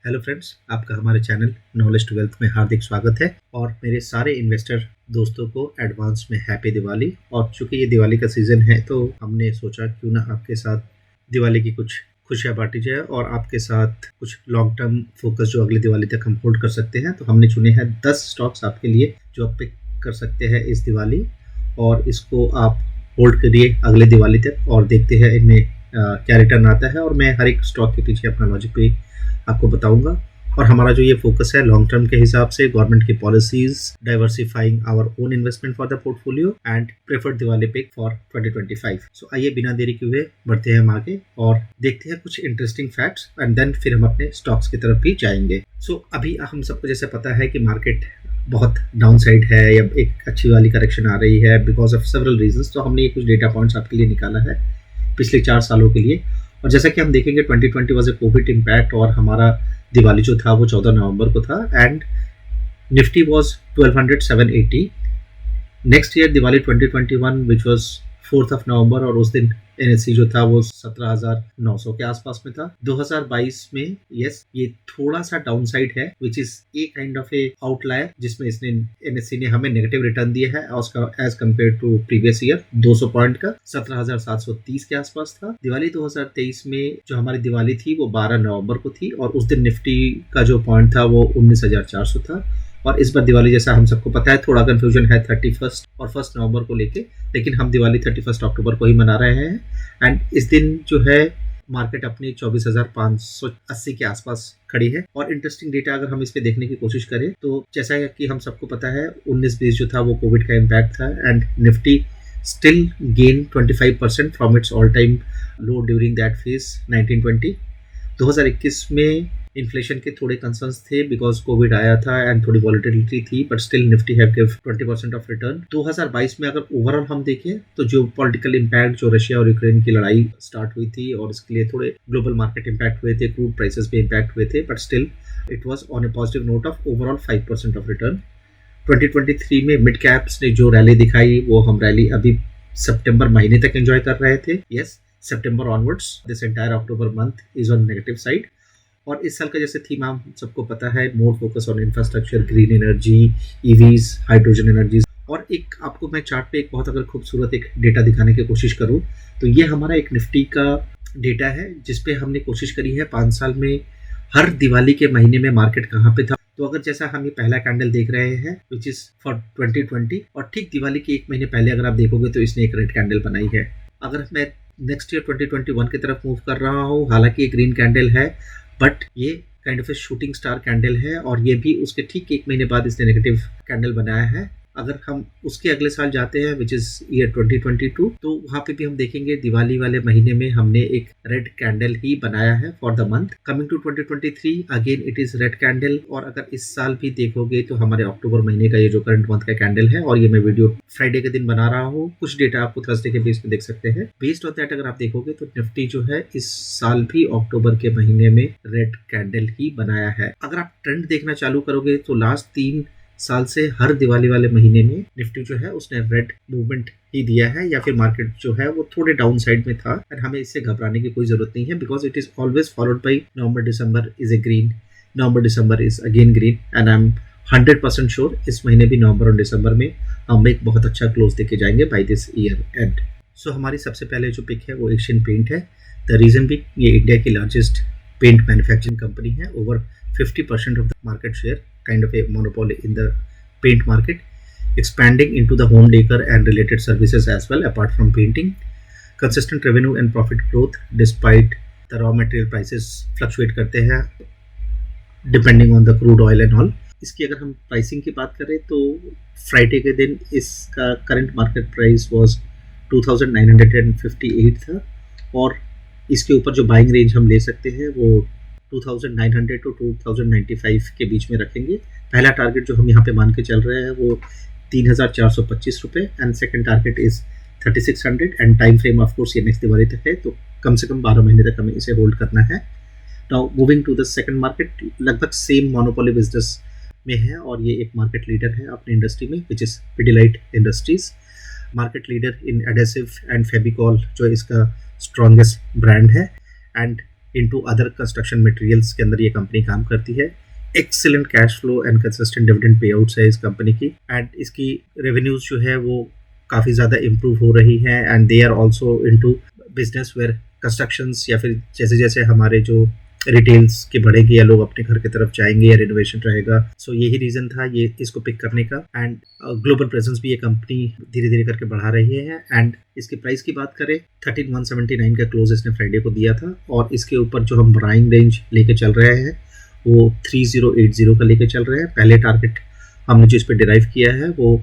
Hello friends, आपका हमारे channel knowledge to wealth में हार्दिक स्वागत है और मेरे सारे इन्वेस्टर दोस्तों को एडवांस में हैप्पी दिवाली। और चूंकि ये दिवाली का सीज़न है तो हमने सोचा क्यों ना आपके साथ दिवाली की कुछ खुशियाँ बांटी जाए और आपके साथ कुछ लॉन्ग टर्म फोकस जो अगली दिवाली तक हम होल्ड कर सकते हैं। तो हमने चुने हैं 10 स्टॉक्स आपके लिए जो आप पिक कर सकते हैं इस दिवाली, और इसको आप होल्ड करिए अगले दिवाली तक और देखते हैं इनमें क्या रिटर्न आता है। और मैं हर एक स्टॉक के पीछे अपना लॉजिक भी आपको बताऊंगा। और हमारा जो ये फोकस है लॉन्ग टर्म के हिसाब से गवर्नमेंट की policies, diversifying our own investment for the portfolio and preferred Diwali pick for 2025। So आइए बिना देरी के हुए बढ़ते हैं हम आगे और देखते हैं कुछ इंटरेस्टिंग फैक्ट्स एंड देन फिर हम अपने स्टॉक्स की तरफ भी जाएंगे। सो अभी हम सबको जैसे पता है कि मार्केट बहुत डाउन साइड है या एक अच्छी वाली करेक्शन आ रही है बिकॉज ऑफ सेवरल रीजंस। तो हमने ये कुछ डेटा पॉइंट्स आपके लिए निकाला है पिछले 4 सालों के लिए। और जैसा कि हम देखेंगे 2020 वाज ए कोविड इम्पैक्ट और हमारा दिवाली जो था वो 14 नवंबर को था and Nifty was 1200-780। Next year Diwali 2021 which was 4 नवंबर और उस दिन एनएससी जो था वो 17,900 के आसपास में था। 2022 में यस ये थोड़ा सा डाउन साइड है which is a kind of a outlier जिसमें इसने एनएससी ने हमें नेगेटिव रिटर्न दिया है as compared to previous year 200 point का 17,730 के आसपास था। दिवाली 2023 में जो हमारी दिवाली थी वो 12 नवंबर को थी और उस दिन निफ्टी का जो पॉइंट था वो 19,400 था। और इस बार दिवाली जैसा हम सबको पता है थोड़ा कंफ्यूजन है 31 और 1 नवंबर को लेके, लेकिन हम दिवाली 31 अक्टूबर को ही मना रहे हैं एंड इस दिन जो है मार्केट अपनी 24,580 के आसपास खड़ी है। और इंटरेस्टिंग डेटा अगर हम इस पे देखने की कोशिश करें तो जैसा कि हम सबको पता है 19-20 जो था वो कोविड का इम्पैक्ट था and Nifty still gain 25% from its all time low during that phase 1920। 2021 में इन्फ्लेशन के थोड़े कंसर्न्स थे बिकॉज कोविड आया था एंड थोड़ी वॉलेटिलिटी थी but still Nifty have give 20% of return. 2022 में अगर ओवरऑल हम देखें तो जो पॉलिटिकल इम्पैक्ट जो रशिया और यूक्रेन की लड़ाई स्टार्ट हुई थी और इसके लिए थोड़े ग्लोबल मार्केट इम्पैक्ट हुए थे, क्रूड प्राइसेस पे इम्पैक्ट हुए थे, but still it was on A positive note of overall 5% of return. 2023 में मिड कैप्स ने जो रैली दिखाई वो हम रैली अभी सितंबर महीने तक एंजॉय कर रहे थे। Yes, September onwards this entire October month is on negative side. और इस साल का जैसे थीम हम सबको पता है more focus on infrastructure, green energy, EVs, hydrogen energy. और एक आपको मैं चार्ट पे एक बहुत अगर खूबसूरत एक डेटा दिखाने की कोशिश करूं तो ये हमारा एक निफ्टी का डेटा है जिसपे हमने कोशिश करी है 5 साल में हर दिवाली के महीने में मार्केट कहाँ पे था। तो अगर जैसा हम ये पहला कैंडल देख रहे हैं विच इज फॉर 2020 और ठीक दिवाली के 1 महीने पहले अगर आप देखोगे तो इसने एक रेड कैंडल बनाई है। अगर मैं नेक्स्ट ईयर 2021 की तरफ मूव कर रहा हूँ, हालांकि ये ग्रीन कैंडल है बट ये kind of A shooting star candle है और ये भी उसके ठीक 1 महीने बाद इसने नेगेटिव कैंडल बनाया है। अगर हम उसके अगले साल जाते हैं विच इज ईयर 2022 तो वहाँ पे भी हम देखेंगे दिवाली वाले महीने में हमने एक रेड कैंडल ही बनाया है for the month. Coming to 2023 again it is red candle. और अगर इस साल भी देखोगे तो हमारे अक्टूबर महीने का ये जो करंट मंथ का कैंडल है और ये मैं वीडियो फ्राइडे के दिन बना रहा हूँ, कुछ डेटा आपको थर्सडे के बेस पे देख सकते हैं। बेस्ड ऑन दैट अगर आप देखोगे तो निफ्टी जो है इस साल भी अक्टूबर के महीने में रेड कैंडल ही बनाया है। अगर आप ट्रेंड देखना चालू करोगे तो लास्ट 3 साल से हर दिवाली वाले महीने में निफ्टी जो है उसने रेड मूवमेंट ही दिया है या फिर मार्केट जो है वो थोड़े डाउन साइड में था। और हमें इससे घबराने की कोई जरूरत नहीं है because it is always followed by November December is a green, November December is again green and I am 100% sure इस महीने भी नवंबर और दिसंबर में हम एक बहुत अच्छा क्लोज देके जाएंगे बाई दिस ईयर एंड। सो हमारी सबसे पहले जो पिक है वो एशियन पेंट है। द रीजन भी ये इंडिया की लार्जेस्ट पेंट मैन्युफैक्चरिंग कंपनी है, over 50% of the market share, kind of a monopoly in the paint market, expanding into the home decor and related services as well apart from painting. Consistent revenue and profit growth despite the raw material prices fluctuate करते हैं depending on the crude oil and all. इसकी अगर हम pricing की बात करें तो Friday के दिन इसका करंट मार्केट प्राइस वॉज 2,958 था और इसके ऊपर जो बाइंग रेंज हम ले सकते हैं वो 2,900 to 2,095 के बीच में रखेंगे। पहला टारगेट जो हम यहाँ पे मान के चल रहे हैं वो 3,425 रुपये and second target is 3,600 and time frame of course ये नेक्स्ट दिवाली तक है तो कम से कम 12 महीने तक हमें इसे होल्ड करना है। Now moving to the second market, लगभग सेम मोनोपोली बिजनेस में है और ये एक मार्केट लीडर है अपनी इंडस्ट्री में which is Pidilite industries, market leader in adhesive and Fevicol जो इसका स्ट्रॉन्गेस्ट ब्रांड है and into other construction materials के अंदर ये कंपनी काम करती है। Excellent cash flow and consistent dividend pay outs है इस कंपनी की, एंड इसकी रेवेन्यूज जो है वो काफ़ी ज़्यादा इम्प्रूव हो रही है, and they are also into business where constructions, या फिर जैसे जैसे हमारे जो रिटेल्स की बढ़ेगी या लोग अपने घर की तरफ जाएंगे या रिनोवेशन रहेगा, सो यही रीज़न था ये इसको पिक करने का। एंड ग्लोबल प्रेजेंस भी ये कंपनी धीरे धीरे करके बढ़ा रही है। एंड इसकी प्राइस की बात करें 13,179 का क्लोज इसने फ्राइडे को दिया था, और इसके ऊपर जो हम बाइंग रेंज लेके चल रहे हैं वो 3080 का लेके चल रहे हैं। पहले टारगेट हमने जो इस पर डिराइव किया है वो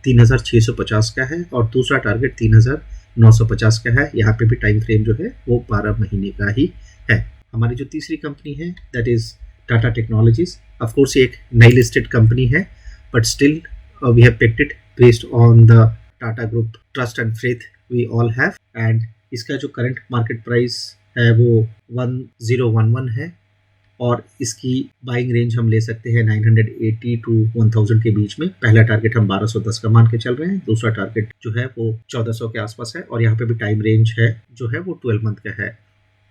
3650 का है, और दूसरा टारगेट 3950 का है। यहाँ पे भी टाइम फ्रेम जो है वो 12 महीने का ही है। हमारी जो तीसरी कंपनी है that is Tata technologies. Of course ये एक नई लिस्टेड कंपनी है, but still we have picked it based on the Tata group trust and faith we all have. And इसका जो करंट मार्केट प्राइस है वो 1011 है, और इसकी बाइंग रेंज हम ले सकते हैं 980 टू 1000 के बीच में। पहला टारगेट हम 1210 का मान के चल रहे हैं, दूसरा टारगेट जो है वो 1400 के आसपास है, और यहाँ पे भी टाइम रेंज है जो है वो 12 मंथ का है।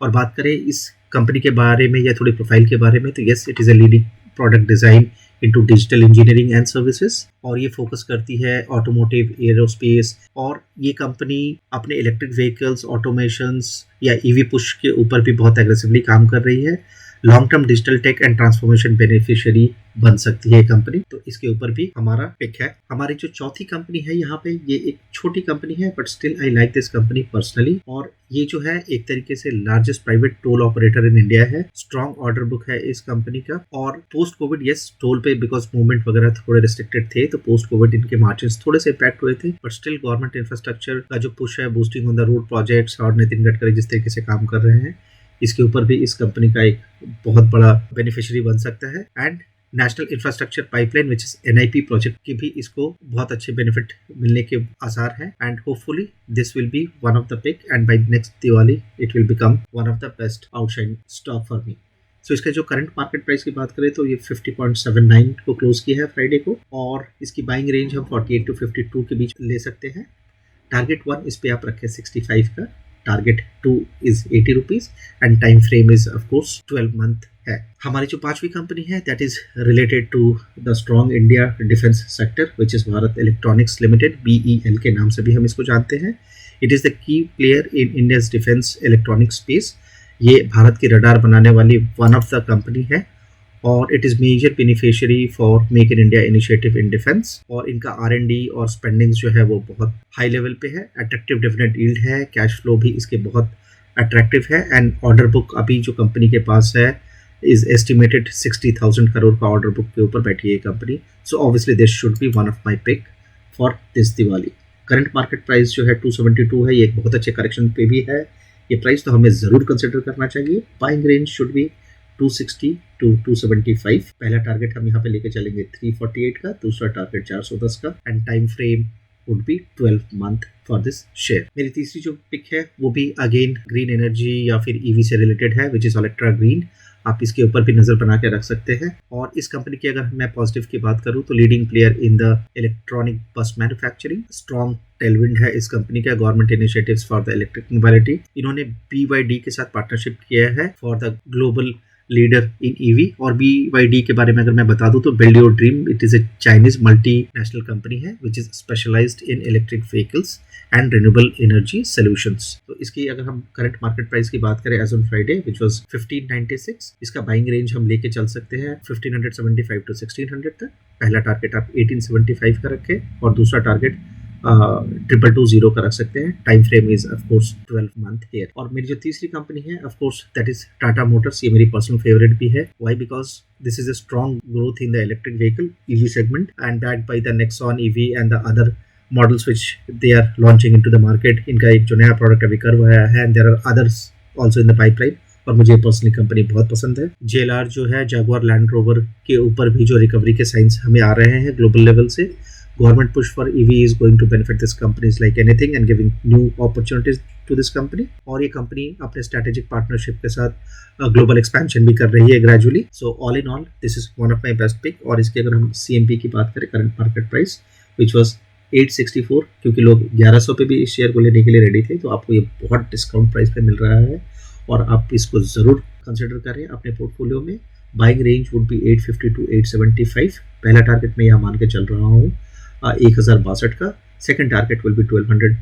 और बात करें इस कंपनी के बारे में या थोड़ी प्रोफाइल के बारे में, तो yes it is a leading product design into digital engineering and services, और ये फोकस करती है ऑटोमोटिव, एरोस्पेस, और ये कंपनी अपने इलेक्ट्रिक व्हीकल्स, ऑटोमेशंस या ईवी पुश के ऊपर भी बहुत एग्रेसिवली काम कर रही है। Long term digital tech and transformation beneficiary बन सकती है कंपनी, तो इसके ऊपर भी हमारा पिक है। हमारी जो चौथी कंपनी है यहाँ पे, ये एक छोटी कंपनी है but still I like this company personally, और ये जो है एक तरीके से largest private toll operator in India है। स्ट्रॉन्ग ऑर्डर बुक है इस कंपनी का, और पोस्ट कोविड यस टोल पे बिकॉज मूवमेंट वगैरह थोड़े रिस्ट्रिक्टेड थे, तो पोस्ट कोविड इनके मार्जिन थोड़े से इम्पैक्ट हुए थे, बट स्टिल गवर्नमेंट इंफ्रास्ट्रक्चर का जो पुश है, boosting on the road projects, और नितिन गडकरी जिस तरीके से काम कर रहे हैं, इसके ऊपर भी इस कंपनी का एक बहुत बड़ा बेनिफिशियरी बन सकता है। And national infrastructure pipeline which is NIP project की भी इसको बहुत अच्छे बेनिफिट मिलने के आसार हैं, and hopefully this will be one of the pick, and by next Diwali it will become one of the best outshine stock for me. So इसका जो करंट मार्केट प्राइस की बात करें तो ये 50.79 को क्लोज किया है फ्राइडे को, और इसकी बाइंग रेंज हम 48 टू 52 के बीच ले सकते हैं। टारगेट 1 इस पे आप रखें 65 का, target 2 is 80 rupees, and time frame is of course 12 month है। हमारी जो पांचवी कंपनी है that is related to the strong India defence sector which is Bharat electronics limited, BEL के नाम से भी हम इसको जानते हैं। It is the key player in India's defence electronic space. ये भारत की रडार बनाने वाली वन ऑफ द कंपनी है, और it is major beneficiary for make in India initiative in defence, और इनका R&D और स्पेंडिंग जो है वो बहुत हाई लेवल पे है। अट्रैक्टिव डिविडेंड यील्ड है, कैश फ्लो भी इसके बहुत अट्रैक्टिव है, एंड ऑर्डर बुक अभी जो कंपनी के पास है इज एस्टिमेटेड 60,000 करोड़ का ऑर्डर बुक के ऊपर बैठी है company. So obviously this should be one of my pick for this Diwali. Current market price जो है 272 है, ये एक बहुत अच्छे करेक्शन पे भी है। ये प्राइस तो हमें ज़रूर कंसिडर करना चाहिए। Buying range should be 260 to 275। पहला टारगेट हम यहाँ पे लेके चलेंगे 348 का, दूसरा टारगेट 410 का, and time frame would be 12 month for this share. मेरी तीसरी जो पिक है वो भी अगेन ग्रीन एनर्जी या फिर EV से रिलेटेड है, विच इज इलेक्ट्रा ग्रीन। आप इसके ऊपर भी नजर बना के रख सकते हैं। और इस कंपनी की अगर मैं पॉजिटिव की बात करूं तो leading player in the electronic बस मैन्युफैक्चरिंग, स्ट्रॉन्ग टेलविंड है इस कंपनी का, government initiatives for the electric mobility. इन्होंने BYD के साथ पार्टनरशिप किया है for the global leader in EV। और BYD के बारे में अगर मैं बता दूं तो build your dream, it is a Chinese multinational company है which is specialised in electric vehicles and renewable energy solutions. तो इसकी अगर हम करंट मार्केट प्राइस की बात करें as on Friday which was 1596, इसका बाइंग रेंज हम लेके चल सकते हैं 1575 टू 1600 तक। पहला टारगेट आप 1875 का रखें, और दूसरा टारगेट 2220 का रख सकते हैं। Time frame is of course 12 month here. और मेरी जो तीसरी कंपनी है of course that is Tata Motors. ये मेरी पर्सनल फेवरेट भी है। Why? Because this is a strong growth in the electric vehicle EV segment, and backed by the Nexon EV and the other models which they are launching into the market। इनका एक जो नया product अभी curve आया है, and there are others also in the pipeline, और मुझे personally company बहुत पसंद है। JLR जो है जागुआर लैंड रोवर के ऊपर भी जो रिकवरी के साइंस हमें आ रहे हैं ग्लोबल लेवल से। Government push for EV is going to benefit this companies like anything and giving new opportunities to this company। और ये कंपनी अपने स्ट्रेटेजिक पार्टनरशिप के साथ ग्लोबल एक्सपेंशन भी कर रही है gradually. So all in all this is one of my best pick. और इसके अगर हम CMP की बात करें, current market price which was 864, क्योंकि लोग 1100 पे भी इस शेयर को लेने के लिए रेडी थे, तो आपको ये बहुत डिस्काउंट प्राइस पे मिल रहा है। और आप इसको ज़रूर कंसिडर करें अपने पोर्टफोलियो में। Buying range would be 850 to 875। पहला टारगेट मैं यहाँ मान के चल रहा हूँ 1062 का। Second target will be 1200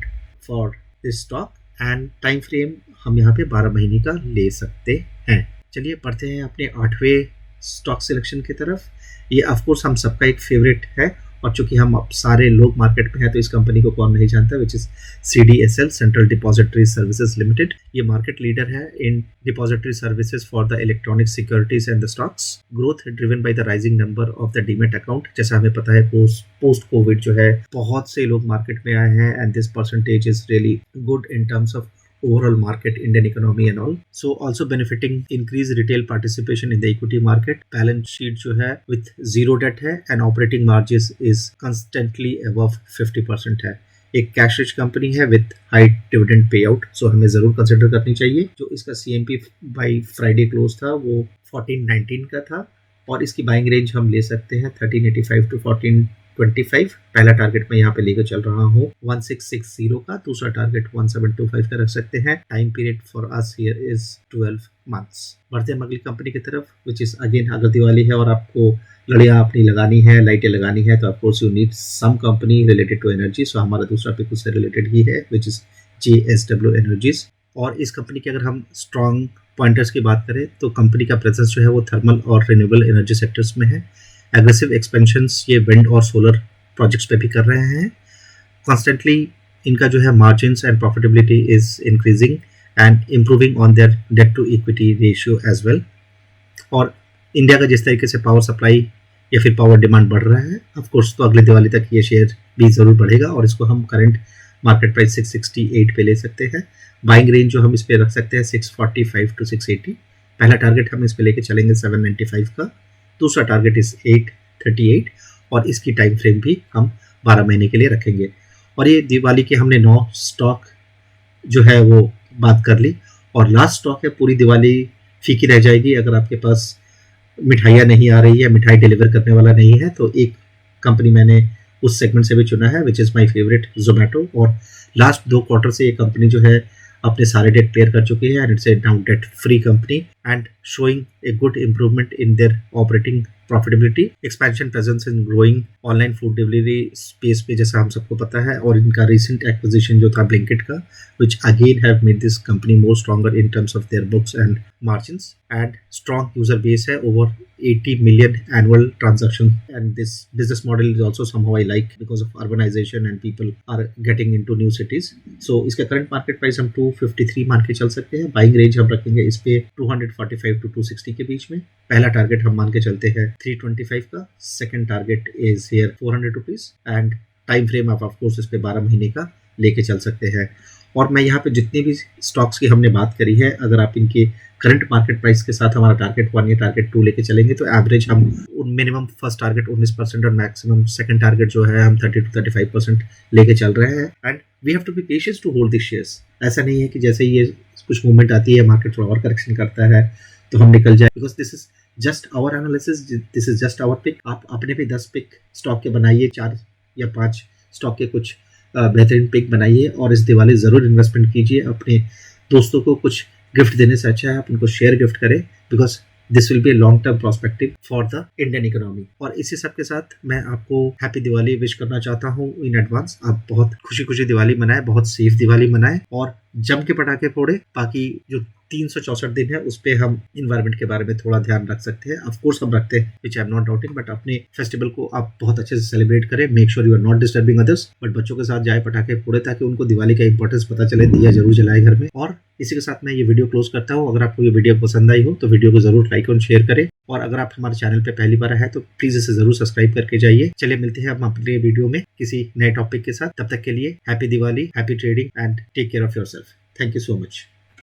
for this stock and time frame हम यहाँ पे 12 महीने का ले सकते हैं। चलिए बढ़ते हैं अपने 8वें स्टॉक सिलेक्शन की तरफ। ये ऑफकोर्स हम सबका एक फेवरेट है और चूंकि हम अब सारे लोग मार्केट में हैं तो इस कंपनी को कौन नहीं जानता, which is CDSL, central depository services limited. ये मार्केट लीडर है in depository services for the electronic securities and the stocks. Growth driven by the rising number of the demat account. जैसा हमें पता है पोस्ट कोविड जो है बहुत से लोग मार्केट में आए हैं and this percentage is really good in terms of overall market, Indian economy and all. So also benefiting increased retail participation in the equity market. Balance sheet जो है with zero debt है and operating margins is constantly above 50% है। एक cash rich company है with high dividend pay out, सो हमें जरूर consider करनी चाहिए। जो इसका CMP बाई फ्राइडे क्लोज था वो 1419 का था और इसकी बाइंग रेंज हम ले सकते हैं 1385 to 1425। पहला टारगेट मैं यहाँ पे लेकर चल रहा हूँ 1660 का, दूसरा टारगेट 1725 का रख सकते हैं। Time period for us here is 12 months. बढ़ते हैं अगली कंपनी की तरफ विच इज अगेन, अगर दिवाली है और आपको लड़ियाँ अपनी लगानी है, लाइटें लगानी है, तो of course you need some company related to energy. So हमारा दूसरा पिक उससे रिलेटेड ही है विच इज JSW एनर्जीज। और इस कंपनी के अगर हम स्ट्रॉन्ग पॉइंटर्स की बात करें तो कंपनी का प्रेजेंस जो है वो थर्मल और रिन्यूएबल एनर्जी सेक्टर्स में है। एग्रेसिव एक्सपेंशंस ये विंड और सोलर प्रोजेक्ट्स पे भी कर रहे हैं। कॉन्स्टेंटली इनका जो है margins and profitability is increasing and improving on their debt to equity ratio as well. और इंडिया का जिस तरीके से पावर सप्लाई या फिर पावर डिमांड बढ़ रहा है ऑफकोर्स, तो अगले दिवाली तक ये शेयर भी ज़रूर बढ़ेगा और इसको हम करंट मार्केट प्राइस 668 पे ले सकते हैं। बाइंग रेंज जो हम इस पे रख सकते हैं 645 to 680। पहला टारगेट हम इस पे लेके चलेंगे 795 का, दूसरा टारगेट इज 838 और इसकी टाइम फ्रेम भी हम 12 महीने के लिए रखेंगे। और ये दिवाली के हमने 9 स्टॉक जो है वो बात कर ली और लास्ट स्टॉक है। पूरी दिवाली फीकी रह जाएगी अगर आपके पास मिठाइयाँ नहीं आ रही है, मिठाई डिलीवर करने वाला नहीं है। तो एक कंपनी मैंने उस सेगमेंट से भी चुना है which is my favourite, Zomato. और लास्ट 2 क्वार्टर से ये कंपनी जो है अपने सारे डेट क्लियर कर चुकी है and it's a now debt free company and showing a good improvement in their operating profitability. Expansion presence in growing online food delivery space पे जैसा हम सबको पता है। और इनका रिसेंट एक्विजिशन जो था ब्लिंकिट का, which again have made this company more stronger in terms of their books and margins, and strong user base है over 80 million annual transaction, and this business model is also somehow I like because of urbanization and people are getting into new cities. So इसका current market price हम 253 मान के चल सकते हैं। Buying range हम रखेंगे इस पे 245 to 260 के बीच में। पहला टारगेट हम मान के चलते हैं 325 का, second target is here 400 rupees and time frame आप ऑफकोर्स इस पे 12 महीने का लेके चल सकते हैं। और मैं यहाँ पे जितनी भी स्टॉक्स की हमने बात करी है, अगर आप इनके करंट मार्केट प्राइस के साथ हमारा टारगेट 1 या टारगेट 2 लेके चलेंगे तो एवरेज हम मिनिमम फर्स्ट टारगेट 19% और मैक्सिमम सेकंड टारगेट जो है हम 30 to 35% लेके चल रहे हैं। And we have to be patience to hold this shares. ऐसा नहीं है कि जैसे ही ये कुछ मूवमेंट आती है मार्केट थोड़ा और करेक्शन करता है तो हम निकल जाए, because this is just our analysis, this is just our pick. आप अपने भी 10 पिक स्टॉक के बनाइए, 4 या 5 स्टॉक के कुछ बेहतरीन पिक बनाइए और इस दिवाली ज़रूर इन्वेस्टमेंट कीजिए। अपने दोस्तों को कुछ गिफ्ट देने से अच्छा है आप उनको शेयर गिफ्ट करें, because this will B a long term prospective for the Indian economy. और इसी सब के साथ मैं आपको हैप्पी दिवाली विश करना चाहता हूँ इन एडवांस। आप बहुत खुशी खुशी दिवाली मनाएं, बहुत सेफ दिवाली मनाएं और जम के पटाखे फोड़े। बाकी जो 364 दिन है उस पे हम इन्वायरमेंट के बारे में थोड़ा ध्यान रख सकते हैं। ऑफ कोर्स हम रखते हैं, which I am not doubting, but अपने फेस्टिवल को आप बहुत अच्छे से सेलिब्रेट करें। Make sure you are not disturbing others, but बच्चों के साथ जाए पटाखे फोड़े ताकि उनको दिवाली का इंपॉर्टेंस पता चले। दिया जरूर जलाए घर में। और इसी के साथ मैं ये वीडियो क्लोज करता हूँ। अगर आपको ये वीडियो पसंद आई हो तो वीडियो को जरूर लाइक और शेयर करें। और अगर आप हमारे चैनल पे पहली बार है तो प्लीज इसे जरूर सब्सक्राइब करके जाइए। चलिए मिलते हैं हम अपने वीडियो में किसी नए टॉपिक के साथ। तब तक के लिए happy Diwali, happy trading and take care of yourself. Thank you so much.